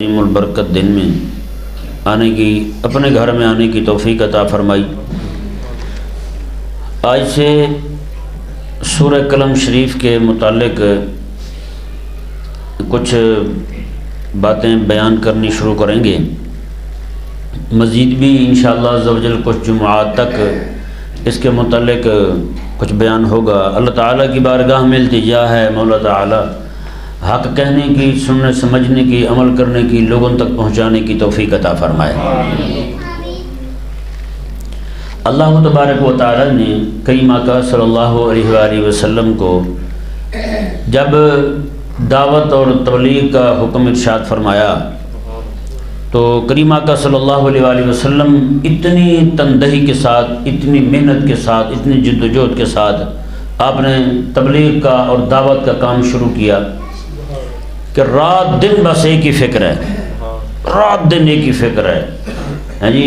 البرکت دن میں آنے کی، اپنے گھر میں آنے کی توفیق عطا فرمائی۔ آج سے سورہ قلم شریف کے متعلق کچھ باتیں بیان کرنی شروع کریں گے۔ مزید بھی انشاءاللہ عز و جل کچھ جمعات تک اس کے متعلق کچھ بیان ہوگا۔ اللہ تعالیٰ کی بارگاہ میں التجا ہے، مولا تعالیٰ حق کہنے کی، سننے سمجھنے کی، عمل کرنے کی، لوگوں تک پہنچانے کی توفیق عطا فرمائے۔ اللہ تبارک و تعالی نے کریم آقا صلی اللہ علیہ وآلہ وسلم کو جب دعوت اور تبلیغ کا حکم ارشاد فرمایا تو کریم آقا صلی اللہ علیہ وآلہ وسلم اتنی تندہی کے ساتھ، اتنی محنت کے ساتھ، اتنی جد و جہد کے ساتھ آپ نے تبلیغ کا اور دعوت کا کام شروع کیا کہ رات دن بس ایک ہی فکر ہے، رات دن ایک ہی فکر ہے۔ ہاں جی،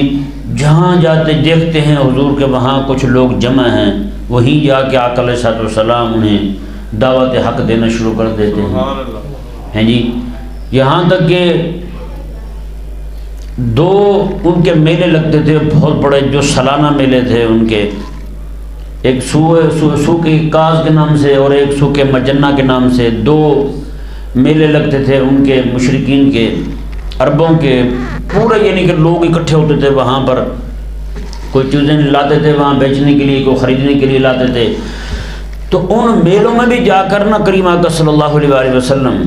جہاں جاتے دیکھتے ہیں حضور کے وہاں کچھ لوگ جمع ہیں، وہیں جا کے آقا علیہ السلام انہیں دعوت حق دینا شروع کر دیتے ہیں۔ ہاں جی، یہاں تک کہ دو ان کے میلے لگتے تھے بہت بڑے، جو سالانہ میلے تھے ان کے، ایک سوق کاز کے نام سے اور ایک سوق مجنہ کے نام سے، دو میلے لگتے تھے ان کے، مشرکین کے، عربوں کے، پورے یعنی کہ لوگ اکٹھے ہوتے تھے وہاں پر، کوئی چیزیں لاتے تھے وہاں بیچنے کے لیے، کوئی خریدنے کے لیے لاتے تھے۔ تو ان میلوں میں بھی جا کر نہ کریم آقا صلی اللہ علیہ وآلہ وسلم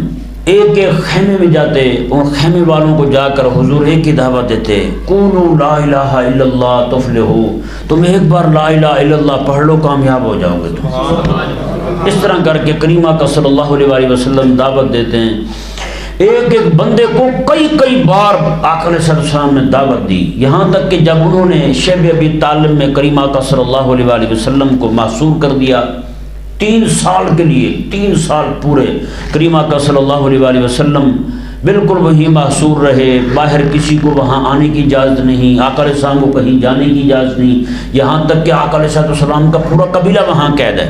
ایک ایک خیمے میں جاتے، ان خیمے والوں کو جا کر حضور ایک ہی دعوت دیتے، قولوا لا الہ الا اللہ تفلحوا، تم ایک بار لا الہ الا اللہ پڑھ لو کامیاب ہو جاؤ گے تم۔ اس طرح کر کے کریم آقا صلی اللہ علیہ وآلہ وسلم دعوت دیتے ہیں۔ ایک ایک بندے کو کئی بار آقا علیہ السلام نے دعوت دی، یہاں تک کہ جب انہوں نے شیب ابی طالب میں کریم آقا صلی اللہ علیہ وآلہ وسلم کو محصور کر دیا 3 سال کے لیے، 3 سال پورے کریم آقا صلی اللہ علیہ وآلہ وسلم بالکل وہیں محصور رہے، باہر کسی کو وہاں آنے کی اجازت نہیں، آقا علیہ السلام کو کہیں جانے کی اجازت نہیں، یہاں تک کہ آقا علیہ السلام کا پورا قبیلہ وہاں قید ہے،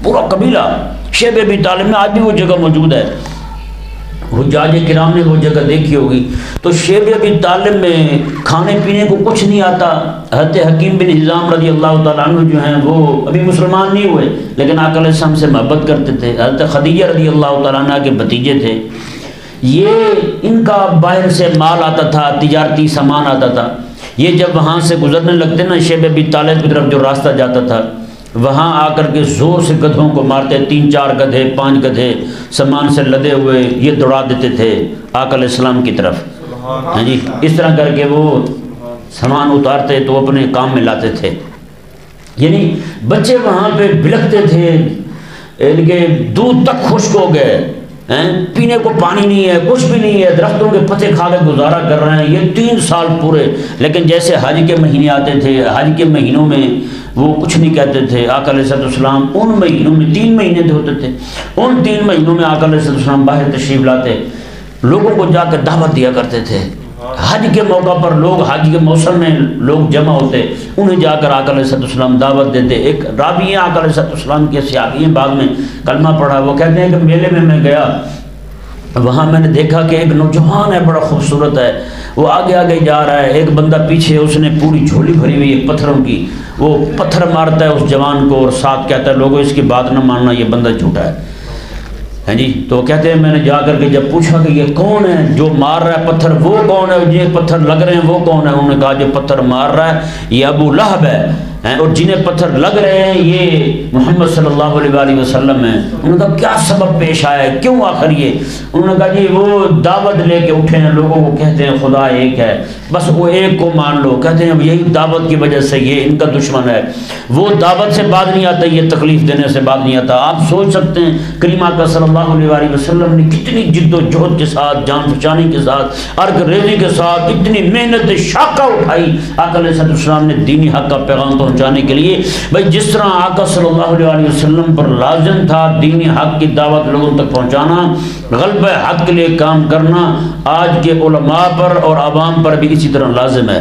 پورا قبیلہ۔ شیب ابی طالب میں آج بھی وہ جگہ موجود ہے، حجاج کرام نے وہ جگہ دیکھی ہوگی۔ تو شیب ابی طالب میں کھانے پینے کو کچھ نہیں آتا۔ حضرت حکیم بن حزام رضی اللہ تعالیٰ عنہ جو ہیں وہ ابھی مسلمان نہیں ہوئے لیکن آقا علیہ السلام سے محبت کرتے تھے، حضرت خدیجہ رضی اللہ تعالیٰ عنہ کے بھتیجے تھے۔ یہ ان کا باہر سے مال آتا تھا، تجارتی سامان آتا تھا، یہ جب وہاں سے گزرنے لگتے نا شیب ابی طالب کی طرف جو راستہ جاتا تھا، وہاں آ کر کے زور سے گدھوں کو مارتے، 3-4 گدھے 5 گدھے سامان سے لدے ہوئے یہ دوڑا دیتے تھے آقا علیہ السلام کی طرف۔ ہاں جی، اس طرح کر کے وہ سامان اتارتے تو اپنے کام میں لاتے تھے، یعنی بچے وہاں پہ بلکتے تھے، ان کے دودھ تک خشک ہو گئے، پینے کو پانی نہیں ہے، کچھ بھی نہیں ہے، درختوں کے پتے کھا کے گزارا کر رہے ہیں یہ 3 سال پورے۔ لیکن جیسے حج کے مہینے آتے تھے، حج کے مہینوں میں وہ کچھ نہیں کہتے تھے۔ آقا علیہ السلام ان مہینوں میں 3 مہینے ہوتے تھے، ان 3 مہینوں میں آقا علیہ السلام باہر تشریف لاتے، لوگوں کو جا کر دعوت دیا کرتے تھے۔ حج کے موقع پر لوگ، حج کے موسم میں لوگ جمع ہوتے، انہیں جا کر آقا علیہ السلام دعوت دیتے۔ ایک راوی ہیں آقا علیہ السلام کے صحابی ہیں، بعد میں کلمہ پڑھا، وہ کہتے ہیں کہ میلے میں گیا، وہاں میں نے دیکھا کہ ایک نوجوان ہے، بڑا خوبصورت ہے، وہ آگے آگے جا رہا ہے، ایک بندہ پیچھے، اس نے پوری جھولی بھری ہوئی ہے پتھروں کی، وہ پتھر مارتا ہے اس جوان کو اور ساتھ کہتا ہے لوگوں اس کی بات نہ ماننا، یہ بندہ جھوٹا ہے۔ ہاں جی، تو کہتے ہیں میں نے جا کر کے جب پوچھا کہ یہ کون ہے جو مار رہا ہے پتھر، وہ کون ہے، یہ پتھر لگ رہے ہیں وہ کون ہے؟ انہوں نے کہا جو پتھر مار رہا ہے یہ ابو لہب ہے، اور جنہیں پتھر لگ رہے ہیں یہ محمد صلی اللہ علیہ وآلہ وسلم ہیں۔ انہوں نے کہا کیا سبب پیش آیا ہے، کیوں آخر یہ؟ انہوں نے کہا جی وہ دعوت لے کے اٹھے ہیں، لوگوں کو کہتے ہیں خدا ایک ہے، بس وہ ایک کو مان لو، کہتے ہیں یہی دعوت کی وجہ سے یہ ان کا دشمن ہے، وہ دعوت سے بعد نہیں آتا، یہ تکلیف دینے سے بعد نہیں آتا۔ آپ سوچ سکتے ہیں کریم آقا صلی اللہ علیہ وآلہ وسلم نے کتنی جد و جہد کے ساتھ، جان فشانی کے ساتھ، عرق ریزی کے ساتھ اتنی محنت شاقہ اٹھائی آقا علیہ السلام نے دینی حق کا پیغام پہنچانے کے لیے۔ بھائی جس طرح آقا صلی اللہ علیہ وسلم پر لازم تھا دینی حق کی دعوت لوگوں تک پہنچانا، غلبہ حق کے لیے کام کرنا، آج کے علماء پر اور عوام پر بھی اسی طرح لازم ہے۔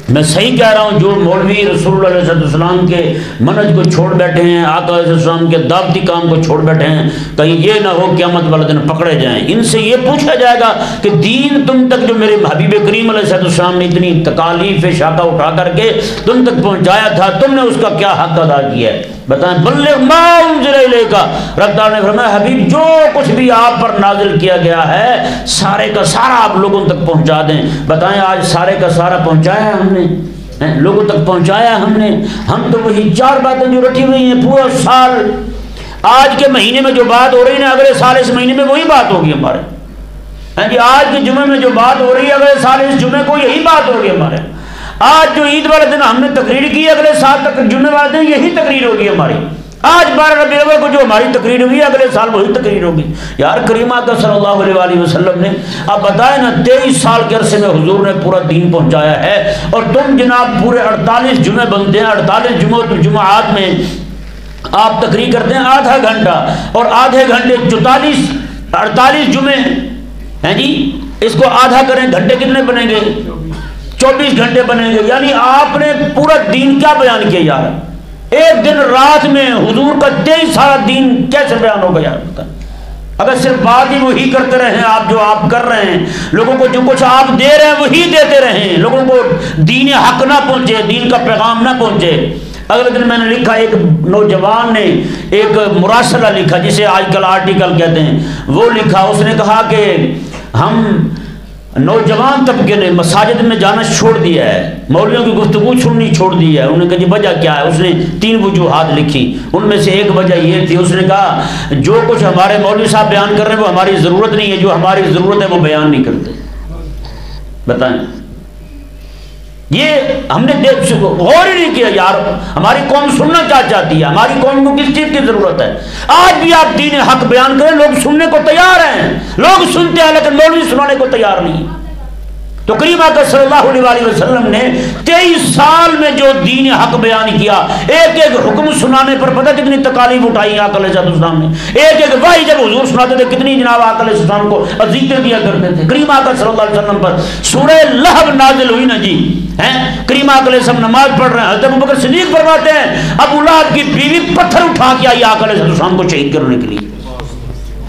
میں صحیح کہہ رہا ہوں، جو مولوی رسول اللہ علیہ السلام کے منہج کو چھوڑ بیٹھے ہیں، آقا علیہ السلام کے دعوتی کام کو چھوڑ بیٹھے ہیں، کہیں یہ نہ ہو قیامت والے دن پکڑے جائیں۔ ان سے یہ پوچھا جائے گا کہ دین تم تک جو میرے حبیب کریم علیہ السلام نے اتنی تکالیف شاقہ اٹھا کر کے تم تک پہنچایا تھا، تم نے اس کا کیا حق ادا کیا ہے؟ بتائیں، بلغ ما انزل الیک، رب تعالیٰ نے فرمایا حبیب جو کچھ بھی آپ پر نازل کیا گیا ہے سارے کا سارا آپ لوگوں تک پہنچا دیں۔ بتائیں آج سارے کا سارا پہنچایا ہے ہم نے؟ لوگوں تک پہنچایا ہم نے؟ ہم تو وہی 4 باتیں جو رکھی ہوئی ہیں پورا سال، آج کے مہینے میں جو بات ہو رہی ہے نا اگلے سال اس مہینے میں وہی بات ہوگی ہمارے۔ جی آج کے جمعے میں جو بات ہو رہی ہے اگلے سال اس جمعے کو یہی بات ہوگی ہمارے۔ آج جو عید والے دن ہم نے تقریر کی اگلے سال تک جمعے والے دن یہی تقریر ہوگی ہماری۔ آج 12 ربیع الاول کو جو ہماری تقریر ہوئی اگلے سال وہی تقریر ہوگی۔ یار کریم آقا صلی اللہ علیہ وآلہ وسلم نے اب بتائے نا 23 سال کے عرصے میں حضور نے پورا دین پہنچایا ہے، اور تم جناب پورے 48 جمعے بنتے ہیں، 48 جمعات میں آپ تقریر کرتے ہیں آدھا گھنٹہ، اور آدھے گھنٹے 48 جمعے ہیں جی، اس کو آدھا کریں گھنٹے کتنے بنیں گے؟ 24 گھنٹے بنیں گے۔ یعنی آپ نے پورا دین کیا بیان کیا یار؟ ایک دن رات میں حضور کا 23 سارا دین کیسے بیان ہوگا یار؟ اگر صرف بات ہی وہی کرتے رہیں آپ جو آپ کر رہے ہیں، لوگوں کو جو کچھ آپ دے رہے ہیں وہی دیتے رہیں، لوگوں کو دین حق نہ پہنچے، دین کا پیغام نہ پہنچے۔ اگلے دن میں نے لکھا، ایک نوجوان نے ایک مراسلہ لکھا جسے آج کل آرٹیکل کہتے ہیں، وہ لکھا، اس نے کہا کہ ہم نوجوان طبقے نے مساجد میں جانا چھوڑ دیا ہے، مولویوں کی گفتگو سننی چھوڑ دی ہے۔ انہوں نے کہا جی وجہ کیا ہے؟ اس نے 3 وجوہات لکھی، ان میں سے ایک وجہ یہ تھی، اس نے کہا جو کچھ ہمارے مولوی صاحب بیان کر رہے ہیں وہ ہماری ضرورت نہیں ہے، جو ہماری ضرورت ہے وہ بیان نہیں کرتے۔ بتائیں، یہ ہم نے غور ہی نہیں کیا یار، ہماری قوم سننا کیا چاہتی ہے، ہماری قوم کو کس چیز کی ضرورت ہے؟ آج بھی آپ دین حق بیان کریں، لوگ سننے کو تیار ہیں، لوگ سنتے ہیں لیکن مولوی سنانے کو تیار نہیں۔ تو کریم آقا صلی اللہ علیہ وآلہ وسلم نے 23 سال میں جو دین حق بیان کیا، ایک ایک حکم سنانے پر پتہ کتنی تکالیف اٹھائی آقا علیہ السلام نے، ایک ایک وحی جب حضور سناتے تھے کتنی جناب آقا علیہ السلام کو اذیتیں دیا کرتے تھے۔ کریم آقا صلی اللہ علیہ وسلم پر سورہ لہب نازل ہوئی نا جی، کریم آقا علیہ السلام نماز پڑھ رہے ہیں، حضرت ابوبکر صدیق فرماتے ہیں ابو لہب کی بیوی پتھر اٹھا کے آئی آقا علیہ السلام کو شہید کرنے کے لیے،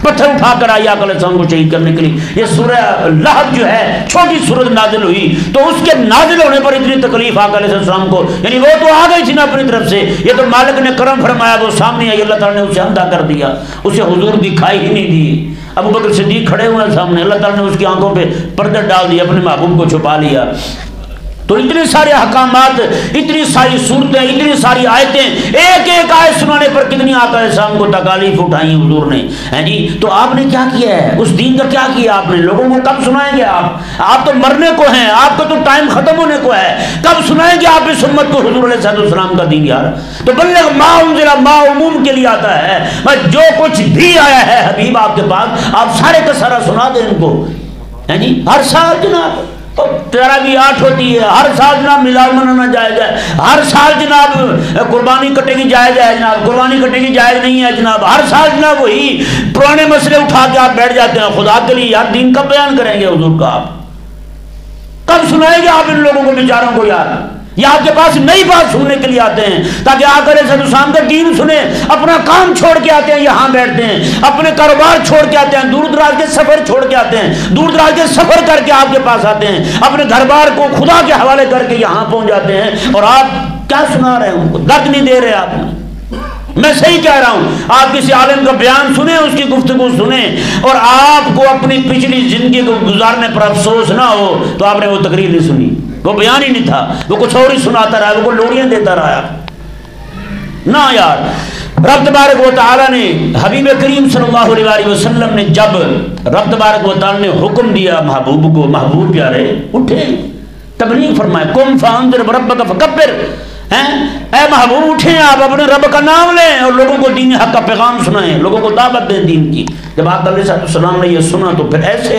پتھر اٹھا کر آئی آقا علیہ السلام کو شہید کرنے کے لیے۔ یہ سورہ لہب جو ہے چھوٹی سورت نازل ہوئی، تو اس کے نازل ہونے پر اتنی تکلیف آقا علیہ السلام کو، یعنی وہ تو آ گئی تھی نا اپنی طرف سے، یہ تو مالک نے کرم فرمایا، وہ سامنے آئی، اللہ تعالیٰ نے اسے اندھا کر دیا، اسے حضور دکھائی ہی نہیں دی۔ ابو بکر صدیق کھڑے ہوئے سامنے، اللہ تعالیٰ نے اس کی آنکھوں پہ پردہ ڈال دیا، اپنے محبوب کو چھپا لیا۔ تو اتنے سارے احکامات، اتنی ساری صورتیں، اتنی ساری آیتیں، ایک ایک آیت سنانے پر کتنی آقا علیہ السلام کو تکالیف اٹھائی حضور نے، ہیں جی۔ تو آپ نے کیا کیا ہے؟ اس دین کا کیا کیا آپ نے؟ لوگوں کو کب سنائیں گے آپ تو مرنے کو ہیں، آپ کا تو ٹائم ختم ہونے کو ہے، کب سنائیں گے آپ اس امت کو حضور علیہ السلام کا دین یار؟ تو بلغ ما انزل، ما عموم کے لیے آتا ہے، بس جو کچھ بھی آیا ہے حبیب آپ کے پاس آپ سارے کا سارا سنا دیں ان کو، ہیں جی۔ ہر سال جناب تراویح 8 ہوتی ہے، ہر سال جناب میلاد منانا جائز ہے، ہر سال جناب قربانی کٹے گی جائز ہے جناب، قربانی کٹے گی جائز نہیں ہے جناب، ہر سال جناب وہی پرانے مسئلے اٹھا کے آپ بیٹھ جاتے ہیں۔ خدا کے لیے یار دین کب بیان کریں گے حضور کا؟ آپ کب سنائیں گے آپ ان لوگوں کو بیچاروں کو یار؟ یہ آپ کے پاس نئی بات سننے کے لیے آتے ہیں تاکہ آقا علیہ السلام کا دین سنیں، اپنا کام چھوڑ کے آتے ہیں، یہاں بیٹھتے ہیں، اپنے کاروبار چھوڑ کے آتے ہیں، دور دراز کے سفر چھوڑ کے آتے ہیں، دور دراز کے سفر کر کے آپ کے پاس آتے ہیں، اپنے گھر بار کو خدا کے حوالے کر کے یہاں پہنچ جاتے ہیں، اور آپ کیا سنا رہے ہیں؟ ان کو درد نہیں دے رہے آپ۔ میں صحیح کہہ رہا ہوں، آپ کسی عالم کا بیان سنیں، اس کی گفتگو سنیں، اور آپ کو اپنی پچھلی زندگی کو گزارنے پر افسوس نہ ہو تو آپ نے وہ تقریر نہیں سنی، وہ بیان ہی نہیں تھا، وہ کچھ اور ہی سناتا رہا، وہ لوریاں دیتا رہا نہ یار۔ رب تبارک و تعالیٰ نے حبیب کریم صلی اللہ علیہ وسلم نے جب رب تبارک و تعالیٰ نے حکم دیا محبوب کو، محبوب پیارے اٹھے تبلیغ فرمائے، قم فانذر وربک فکبر، اے محبوب اٹھیں، آپ اپنے رب کا نام لیں اور لوگوں کو دین حق کا پیغام سنائیں، لوگوں کو دعوت دیں دین کی۔ جب آقا علیہ السلام نے یہ سنا تو پھر ایسے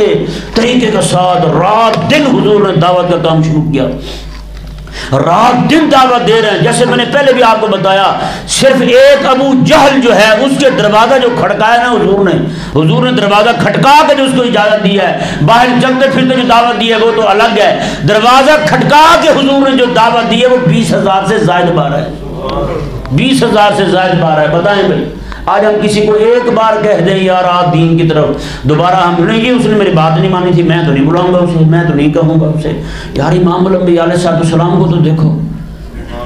طریقے کے ساتھ رات دن حضور نے دعوت کا کام شروع کیا۔ رات دن دعوت دے رہے ہیں. جیسے میں نے پہلے بھی آپ کو بتایا, صرف ایک ابو جہل جو ہے اس کے دروازہ جو کھڑکایا نا حضور نے دروازہ کھٹکا کے جو اس کو اجازت دی ہے, باہر چلتے پھرتے جو دعوت دی ہے وہ تو الگ ہے. دروازہ کھٹکا کے حضور نے جو دعوت دی ہے وہ 20,000 سے زائد بار ہے. 20,000 سے زائد بار ہے. بتائیں بھائی, آج ہم کسی کو ایک بار کہہ دیں یار آپ دین کی طرف, دوبارہ ہم نہیں جی اس نے میری بات نہیں مانی تھی, میں تو نہیں بلاؤں گا اسے, میں تو نہیں کہوں گا اسے. یار امام الانبیاء علیہ السلام کو تو دیکھو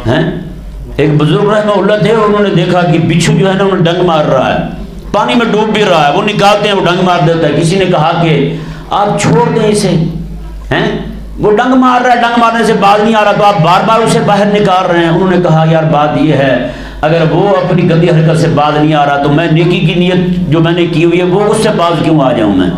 ہیں, ایک بزرگ رحمہ اللہ تھے, انہوں نے دیکھا کہ بچھو جو ہے نا انہیں ڈنگ مار رہا ہے, پانی میں ڈوب بھی رہا ہے, وہ نکالتے ہیں وہ ڈنگ مار دیتا ہے. کسی نے کہا کہ آپ چھوڑ دیں اسے, ہیں وہ ڈنگ مار رہا ہے, ڈنگ مارنے سے باز نہیں آ رہا تو آپ بار بار اسے باہر نکال رہے ہیں. انہوں نے کہا یار بات یہ ہے, اگر وہ اپنی گندی حرکت سے باز نہیں آ رہا تو میں نیکی کی نیت جو میں نے کی ہوئی ہے وہ اس سے باز کیوں آ جاؤں میں.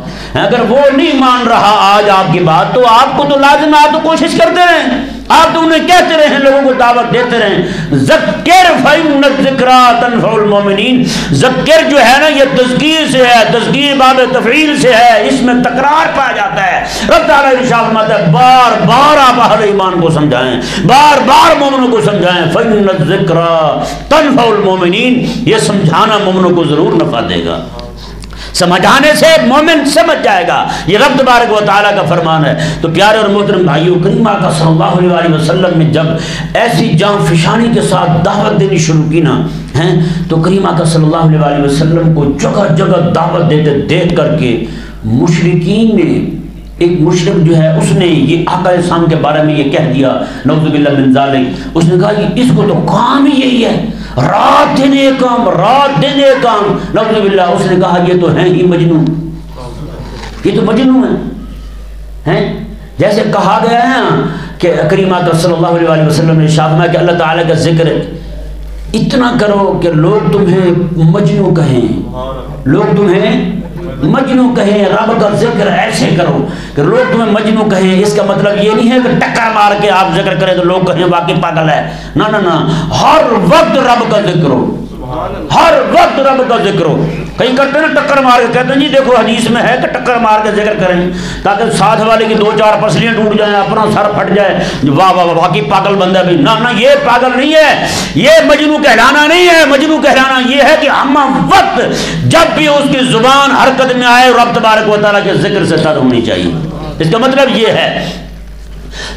اگر وہ نہیں مان رہا آج آپ کی بات تو آپ کو تو لازم ہے آپ تو کوشش کرتے رہیں, آپ تو انہیں کہتے رہیں, لوگوں کو دعوت دیتے رہیں. ذکر فإن الذکریٰ تنفع المؤمنین. ذکر جو ہے نا یہ تذکیر سے ہے, تذکیر باب تفعیل سے ہے, اس میں تکرار پایا جاتا ہے. رب تعالیٰ ارشاد فرماتا ہے بار بار آپ اہل ایمان کو سمجھائیں, بار بار مومنوں کو سمجھائیں. فإن الذکریٰ تنفع المؤمنین, یہ سمجھانا مومنوں کو ضرور نفع دے گا. سمجھانے سے مومن سمجھ جائے گا, یہ رب تبارک و تعالیٰ کا فرمان ہے. تو پیارے اور محترم بھائیو, کریم آقا صلی اللہ علیہ وسلم نے جب ایسی جان فشانی کے ساتھ دعوت دینی شروع کی نا ہیں, تو کریم آقا صلی اللہ علیہ وسلم کو جگہ جگہ دعوت دیتے دیکھ کر کے مشرکین نے, ایک مشرک جو ہے اس نے یہ آقا اسلام کے بارے میں یہ کہہ دیا, نعوذ باللہ من ذالک, اس نے کہا کہ اس کو تو کام ہی یہی ہے, رات دن ایک کام, رات دن ایک کام. نعوذ باللہ. اس نے کہا یہ تو ہیں ہی مجنون, یہ تو مجنون ہیں. جیسے کہا گیا ہے کہ کریم آقا صلی اللہ علیہ وسلم نے ارشاد فرمایا کہ اللہ تعالیٰ کا ذکر اتنا کرو کہ لوگ تمہیں مجنون کہیں, لوگ تمہیں مجنون کہیں. رب کا ذکر ایسے کرو کہ لوگ تمہیں مجنون کہیں. اس کا مطلب یہ نہیں ہے کہ ٹکر مار کے آپ ذکر کریں تو لوگ کہیں واقعی پاگل ہے, نہ نہ نہ, ہر وقت رب کا ذکر ہو, ہر وقت رب کا ذکر ہو. کہیں کرتے ہیں نا ٹکر مار کے, کہتے ہیں جی دیکھو حدیث میں ہے کہ ٹکر مار کے ذکر کریں تاکہ ساتھ والے کی 2-4 پسلیاں ٹوٹ جائیں, اپنا سر پھٹ جائے, واہ واہ واقعی پاگل بندہ بھی. نہ نہ, یہ پاگل نہیں ہے, یہ مجنون کہلانا نہیں ہے. مجنون کہلانا یہ ہے کہ ہم وقت جب بھی اس کی زبان حرکت میں آئے رب تبارک و تعالیٰ کے ذکر سے تر ہونی چاہیے. اس کا مطلب یہ ہے.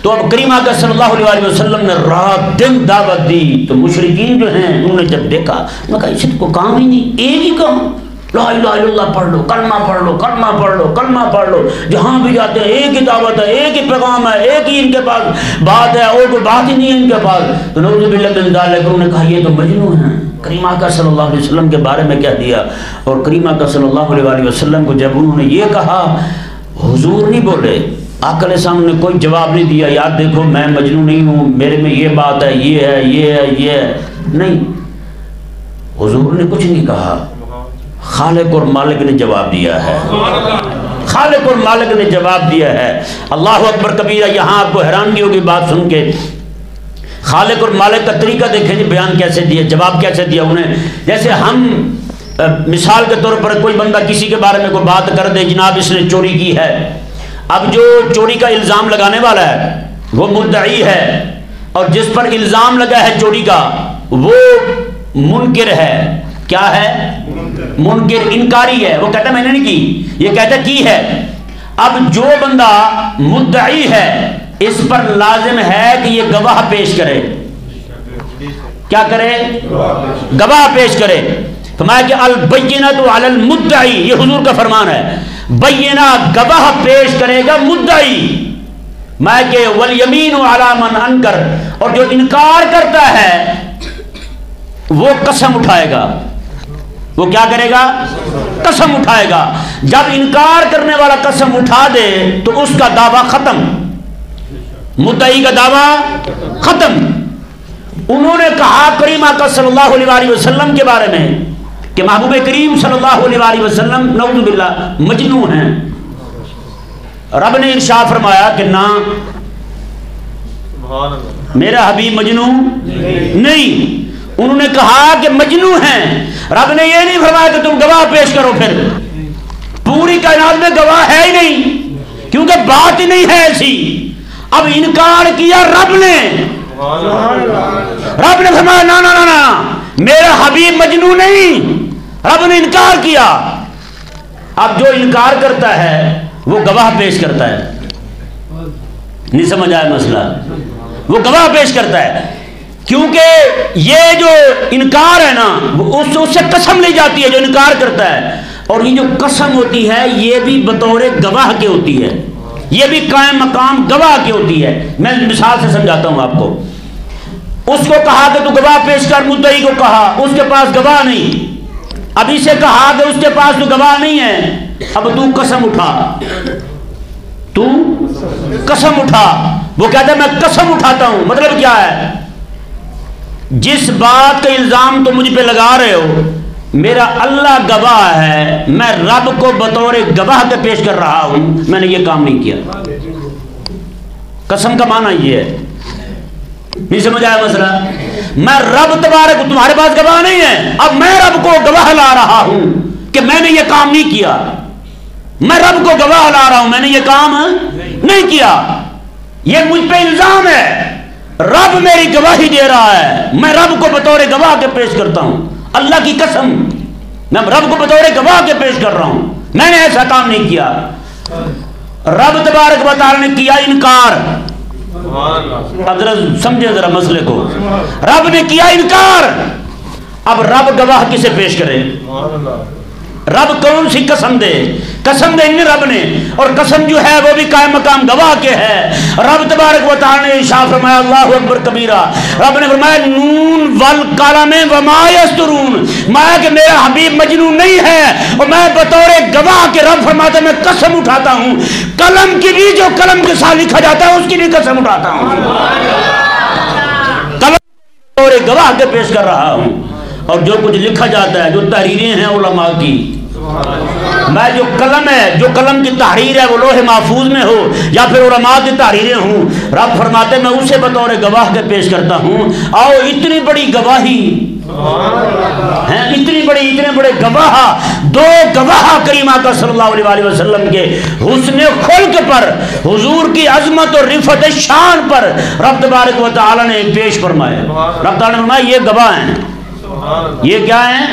تو اب کریم آقا صلی اللہ علیہ وسلم نے رات دن دعوت دی, تو مشرکین جو ہیں انہوں نے جب دیکھا, انہوں نے کہا اس کو کام ہی نہیں, ایک ہی کام, لا الہ الا اللہ پڑھ لو, کلمہ پڑھ لو, کلمہ پڑھ لو, کلمہ پڑھ لو. جہاں بھی جاتے ہیں ایک ہی دعوت ہے, ایک ہی پیغام ہے, ایک ہی ان کے پاس بات ہے, اور کوئی بات ہی نہیں ہے ان کے پاس. تو نعوذ باللہ من ذالک, انہوں نے کہا یہ تو مجنون ہیں. کریم آقا صلی اللہ علیہ وسلم کے بارے میں کہہ دیا. اور کریم آقا صلی اللہ علیہ وسلم کو جب انہوں نے یہ کہا, حضور نہیں بولے, آقا علیہ السلام نے کوئی جواب نہیں دیا, یار دیکھو میں مجنون نہیں ہوں, میرے میں یہ بات ہے, یہ ہے, یہ ہے, یہ ہے, نہیں. حضور نے کچھ نہیں کہا, خالق اور مالک نے جواب دیا ہے, خالق اور مالک نے جواب دیا ہے. اللہ اکبر کبیرہ. یہاں آپ کو حیرانگی ہوگی بات سن کے, خالق اور مالک کا طریقہ دیکھیں جی, بیان کیسے دیا, جواب کیسے دیا انہیں. جیسے ہم مثال کے طور پر کوئی بندہ کسی کے بارے میں کوئی بات کر دے, جناب اس نے چوری کی ہے, اب جو چوری کا الزام لگانے والا ہے وہ مدعی ہے, اور جس پر الزام لگا ہے چوری کا وہ منکر ہے. کیا ہے؟ منکر, انکاری ہے. وہ کہتا ہے میں نے نہیں کی, یہ کہتا کی ہے. اب جو بندہ مدعی ہے اس پر لازم ہے کہ یہ گواہ پیش کرے. کیا کرے؟ گواہ پیش کرے. فرمایا کہ البینۃ علی المدعی, یہ حضور کا فرمان ہے. بینہ گواہ پیش کرے گا مدعی, میں کہ والیمین علی من انکر, اور جو انکار کرتا ہے وہ قسم اٹھائے گا. وہ کیا کرے گا؟ قسم اٹھائے گا. جب انکار کرنے والا قسم اٹھا دے تو اس کا دعویٰ ختم, مدعی کا دعویٰ ختم. انہوں نے کہا کریم آقا صلی اللہ علیہ وسلم کے بارے میں کہ محبوب کریم صلی اللہ علیہ وسلم نعوذ باللہ مجنون ہیں. رب نے ارشاد فرمایا کہ نہ, میرا حبیب مجنون نہیں. انہوں نے کہا کہ مجنون ہیں. رب نے یہ نہیں فرمایا کہ تم گواہ پیش کرو, پھر پوری کائنات میں گواہ ہے ہی نہیں کیونکہ بات ہی نہیں ہے ایسی. اب انکار کیا رب نے, رب نے فرمایا نا نا نا نا، میرا حبیب مجنون نہیں، رب نے انکار کیا۔ اب جو انکار کرتا ہے وہ گواہ پیش کرتا ہے، نہیں سمجھ آیا مسئلہ؟ وہ گواہ پیش کرتا ہے، کیونکہ یہ جو انکار ہے نا اس سے قسم لی جاتی ہے جو انکار کرتا ہے، اور یہ جو قسم ہوتی ہے یہ بھی بطور گواہ کے ہوتی ہے، یہ بھی قائم مقام گواہ کی ہوتی ہے۔ میں مثال سے سمجھاتا ہوں آپ کو۔ اس کو کہا کہ تو گواہ پیش کر، مدعی کو کہا، اس کے پاس گواہ نہیں۔ اب اسے کہا کہ اس کے پاس تو گواہ نہیں ہے، اب تو قسم اٹھا، تو قسم اٹھا۔ وہ کہتا ہے میں قسم اٹھاتا ہوں، مطلب کیا ہے؟ جس بات کا الزام تو مجھ پہ لگا رہے ہو میرا اللہ گواہ ہے، میں رب کو بطور گواہ کے پیش کر رہا ہوں میں نے یہ کام نہیں کیا۔ قسم کا معنی یہ ہے، نہیں سمجھ آیا مسئلہ؟ میں رب تبارک، تمہارے پاس گواہ نہیں ہے، اب میں رب کو گواہ لا رہا ہوں کہ میں نے یہ کام نہیں کیا، میں رب کو گواہ لا رہا ہوں میں نے یہ کام نہیں کیا، یہ مجھ پہ الزام ہے، رب میری گواہی دے رہا ہے، میں رب کو بطور گواہ کے پیش کرتا ہوں، اللہ کی قسم میں رب کو بطور گواہ کے پیش کر رہا ہوں میں نے ایسا کام نہیں کیا۔ رب تبارک و تعالی نے کیا انکار۔ اب ذرا سمجھے ذرا مسئلے کو، رب نے کیا انکار، اب رب گواہ کسے پیش کرے؟ رب کون سی قسم دے؟ قسم دے رب نے، اور قسم جو ہے وہ بھی قائم مقام گواہ کے ہے۔ رب تبارک و تعالی نے ارشاد فرمایا اللہ اکبر کبیرہ، رب نے فرمایا نون والقلم وما یسطرون، مایا کہ میرا حبیب مجنون نہیں ہے، اور میں بطور گواہ کے رب فرماتا میں قسم اٹھاتا ہوں، قلم کی بھی جو قلم کے ساتھ لکھا جاتا ہے اس کی بھی قسم اٹھاتا ہوں، قلم بطور گواہ کے پیش کر رہا ہوں، اور جو کچھ لکھا جاتا ہے جو تحریریں ہیں علماء کی، میں جو قلم ہے، جو قلم کی تحریر ہے وہ لوح محفوظ میں ہو یا پھر علماء کی تحریریں ہوں، رب فرماتے میں اسے بطور گواہ کے پیش کرتا ہوں۔ آؤ اتنی بڑی گواہی ہیں، اتنے بڑے گواہ، دو گواہ کریمہ کا صلی اللہ علیہ وسلم کے حسن خلق پر، حضور کی عظمت اور رفعت شان پر رب تبارک و تعالی نے پیش فرمایا۔ رب تعالی نے فرمایا یہ گواہ ہیں، یہ کیا ہیں؟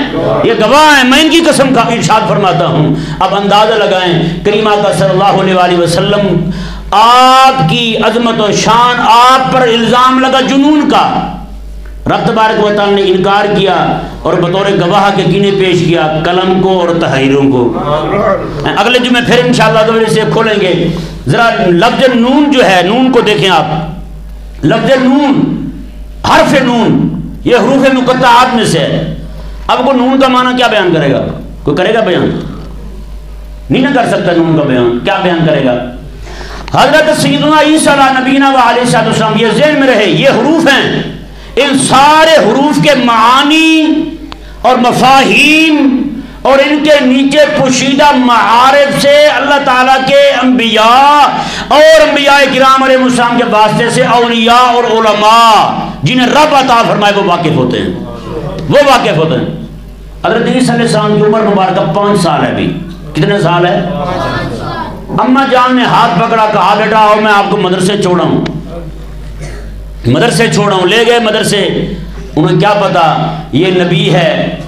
یہ گواہ ہیں، میں ان کی قسم کا ارشاد فرماتا ہوں۔ اب اندازہ لگائیں کریمہ کا صلی اللہ علیہ وسلم، آپ کی عظمت و شان، آپ پر الزام لگا جنون کا، رب تبارک و تعالی نے انکار کیا اور بطور گواہ کے کینے پیش کیا؟ قلم کو اور تحریروں کو۔ اگلے جمعے پھر انشاءاللہ تو اسے کھولیں گے۔ ذرا لفظ نون جو ہے، نون کو دیکھیں آپ، لفظ نون، حرف نون یہ حروف مقطعات میں سے ہے۔ اب کو نون کا معنی کیا بیان کرے گا؟ کوئی کرے گا بیان؟ نہیں نہ کر سکتا نون کا بیان، کیا بیان کرے گا؟ حضرت سیدنا عیسیٰ علیہ نبینا و علیہ السلام، یہ ذہن میں رہے یہ حروف ہیں، ان سارے حروف کے معانی اور مفاہیم اور ان کے نیچے پوشیدہ معارف سے اللہ تعالیٰ کے انبیاء اور انبیاء کرام علیہ السلام کے واسطے سے اولیاء اور علماء جنہیں رب عطا فرمائے وہ واقف ہوتے ہیں، وہ واقف ہوتے ہیں۔ حضرت عیسیٰ علیہ السلام کی عمر مبارکہ 5 سال ہے ابھی۔ کتنے سال ہے؟ اماں جان نے ہاتھ پکڑا، کہا بیٹا آؤ میں آپ کو مدرسے چھوڑاؤں، مدرسے چھوڑاؤں، لے گئے مدرسے۔ انہیں کیا پتا یہ نبی ہے،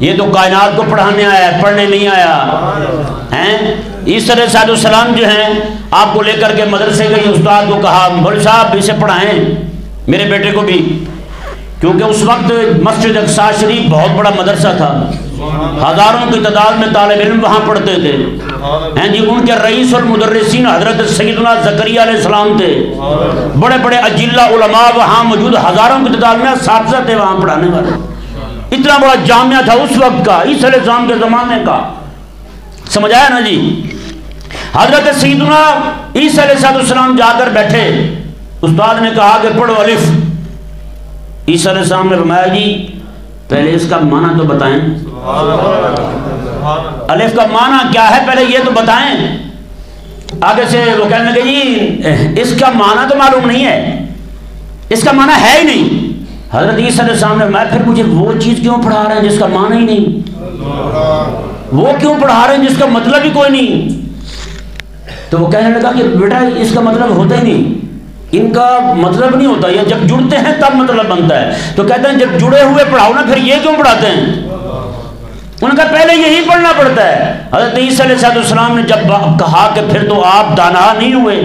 یہ تو کائنات کو پڑھانے آیا ہے، پڑھنے نہیں آیا ہیں۔ عیسیٰ علیہ السلام جو ہیں آپ کو لے کر کے مدرسے گئی، استاد کو کہا مولوی صاحب اسے پڑھائیں میرے بیٹے کو بھی، کیونکہ اس وقت مسجد اقصی شریف بہت بڑا مدرسہ تھا، ہزاروں کی تعداد میں طالب علم وہاں پڑھتے تھے ہیں جی۔ ان کے رئیس المدرسین حضرت سیدنا زکریا علیہ السلام تھے، بڑے بڑے اجلہ علماء وہاں موجود، ہزاروں کی تعداد میں اساتذہ تھے وہاں پڑھانے والے، اتنا بڑا جامعہ تھا اس وقت کا، عیسیٰ علیہ السلام کے زمانے کا، سمجھ آیا نا جی۔ حضرت سیدنا عیسیٰ علیہ السلام جا کر بیٹھے، استاد نے کہا کہ پڑھو الف۔ عیسیٰ علیہ السلام نے فرمایا جی پہلے اس کا معنی تو بتائیں، الف کا معنی کیا ہے پہلے یہ تو بتائیں۔ آگے سے وہ کہنے لگے جی اس کا معنی تو معلوم نہیں ہے، اس کا معنی ہے ہی نہیں۔ حضرت عیسیٰ علیہ السلام نے فرمایا پھر مجھے وہ چیز کیوں پڑھا رہے ہیں جس کا معنی ہی نہیں، وہ کیوں پڑھا رہے ہیں جس کا مطلب ہی کوئی نہیں؟ تو وہ کہنے لگا کہ بیٹا اس کا مطلب ہوتا ہی نہیں، ان کا مطلب نہیں ہوتا، یہ جب جڑتے ہیں تب مطلب بنتا ہے. تو کہتے ہیں جب جڑے ہوئے پڑھاؤ نا پھر یہ کیوں پڑھاتے ہیں؟ ان کا پہلے یہی پڑھنا پڑتا ہے. حضرت عیسیٰ علیہ السلام نے جب کہا کہ پھر تو آپ دانا نہیں ہوئے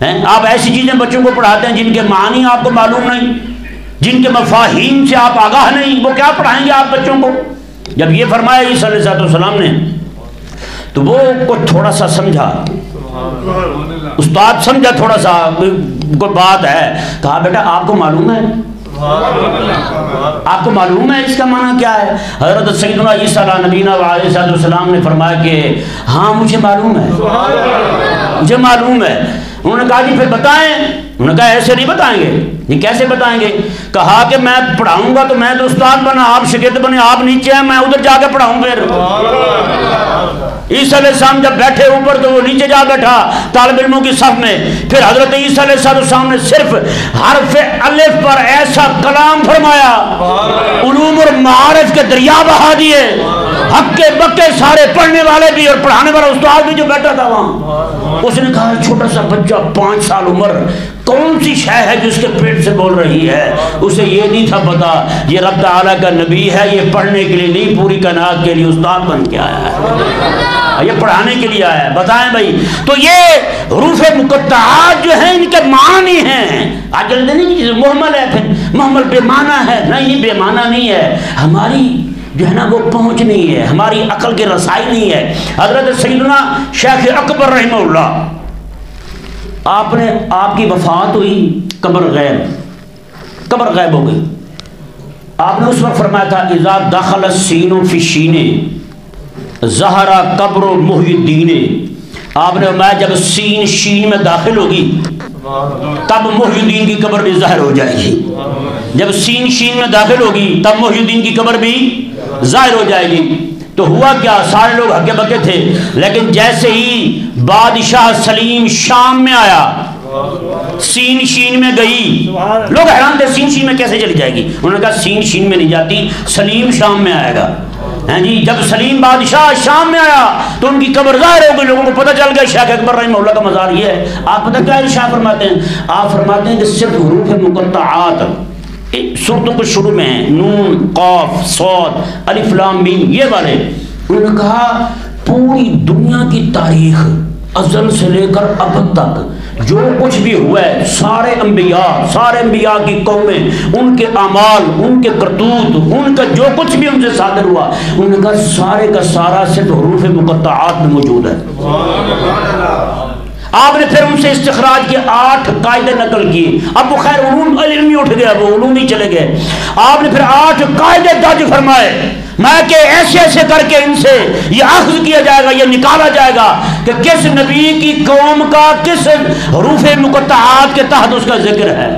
ہیں، آپ ایسی چیزیں بچوں کو پڑھاتے ہیں جن کے معنی آپ کو معلوم نہیں، جن کے مفاہیم سے آپ آگاہ نہیں، وہ کیا پڑھائیں گے آپ بچوں کو؟ جب یہ فرمایا عیسیٰ علیہ السلام نے تو وہ کو تھوڑا سا سمجھا، استاد سمجھا تھوڑا سا کوئی بات ہے، کہا بیٹا آپ کو معلوم ہے، آپ کو معلوم ہے اس کا معنی کیا ہے؟ حضرت سیدنا عیسیٰ علیہ نبینا علیہ السلام نے فرمایا کہ ہاں مجھے معلوم ہے، مجھے معلوم ہے. انہوں نے کہا جی پھر بتائیں. انہوں نے کہا ایسے نہیں بتائیں گے. یہ کیسے بتائیں گے؟ کہا کہ میں پڑھاؤں گا تو میں تو استاد بنا، آپ شاگرد بنے، آپ نیچے ہیں، میں ادھر جا کے پڑھاؤں. پھر عیسیٰ علیہ السلام جب بیٹھے اوپر تو وہ نیچے جا بیٹھا طالب علموں کی صف میں. پھر حضرت عیسیٰ علیہ السلام نے صرف حرف الف پر ایسا کلام فرمایا، علوم اور معارف کے دریا بہا دیے، ہکے بکے سارے پڑھنے والے بھی اور پڑھانے والا استاد بھی جو بیٹھا تھا وہاں. اس نے کہا چھوٹا سا بچہ 5 سال عمر کون سی شے ہے جو اس کے پیٹ سے بول رہی ہے؟ اسے یہ نہیں تھا پتا یہ رب تعالیٰ کا نبی ہے، یہ پڑھنے کے لیے نہیں پوری کائنات کے لیے استاد بن کے آیا ہے، یہ پڑھانے کے لیے آیا ہے. بتائیں بھائی. تو یہ حروف مقطعات جو ہیں ان کے معنی ہیں. آج کل نہیں کہ محمل ہے، پھر محمل بے معنی ہے. نہیں بے معنی نہیں ہے، ہماری جو ہے نا وہ پہنچ نہیں ہے، ہماری عقل کی رسائی نہیں ہے. حضرت سیدنا شیخ اکبر رحمہ اللہ، آپ کی وفات ہوئی، قبر غیب ہو گئی. آپ نے اس وقت فرمایا تھا اذا دخل السین فی الشین ظہر قبر محی الدین. آپ نے فرمایا جب سین شین میں داخل ہوگی تب محی الدین کی قبر بھی ظاہر ہو جائے گی. جب سین شین میں داخل ہوگی تب محی الدین کی قبر بھی ظاہر ہو جائے گی. تو ہوا کیا؟ سارے لوگ ہکے بکے تھے، لیکن جیسے ہی بادشاہ سلیم شام میں آیا، سین شین میں گئی، لوگ حیران تھے سین شین میں کیسے چلی جائے گی. انہوں نے کہا سین شین میں نہیں جاتی، سلیم شام میں آئے گا. جی جب سلیم بادشاہ شام میں آیا تو ان کی قبر ظاہر ہو گئی، لوگوں کو پتہ چل گیا شیخ اکبر رحمہ اللہ کا مزار یہ ہے. آپ پتہ کیا ارشاد فرماتے ہیں؟ آپ فرماتے ہیں کہ صرف حروف مقطعات سورتوں کے شروع میں ہیں، نون، قاف، صاد، الف لام میم، یہ والے. انہوں نے کہا پوری دنیا کی تاریخ ازل سے لے کر اب تک جو کچھ بھی ہوا ہے، سارے انبیاء کی قومیں، ان کے اعمال، ان کے کرتوت، ان کا جو کچھ بھی ان سے صادر ہوا، انہوں نے کہا سارے کا سارا صرف حروف مقطعات میں موجود ہے. آپ نے پھر ان سے استخراج کے 8 قاعدے نقل کیے. اب وہ خیر علوم علمی اٹھ گیا، وہ علوم ہی چلے گئے. آپ نے پھر 8 قاعدے درج فرمائے، میں کہ ایسے ایسے کر کے ان سے یہ اخذ کیا جائے گا، یہ نکالا جائے گا کہ کس نبی کی قوم کا کس حروف مقطعات کے تحت اس کا ذکر ہے.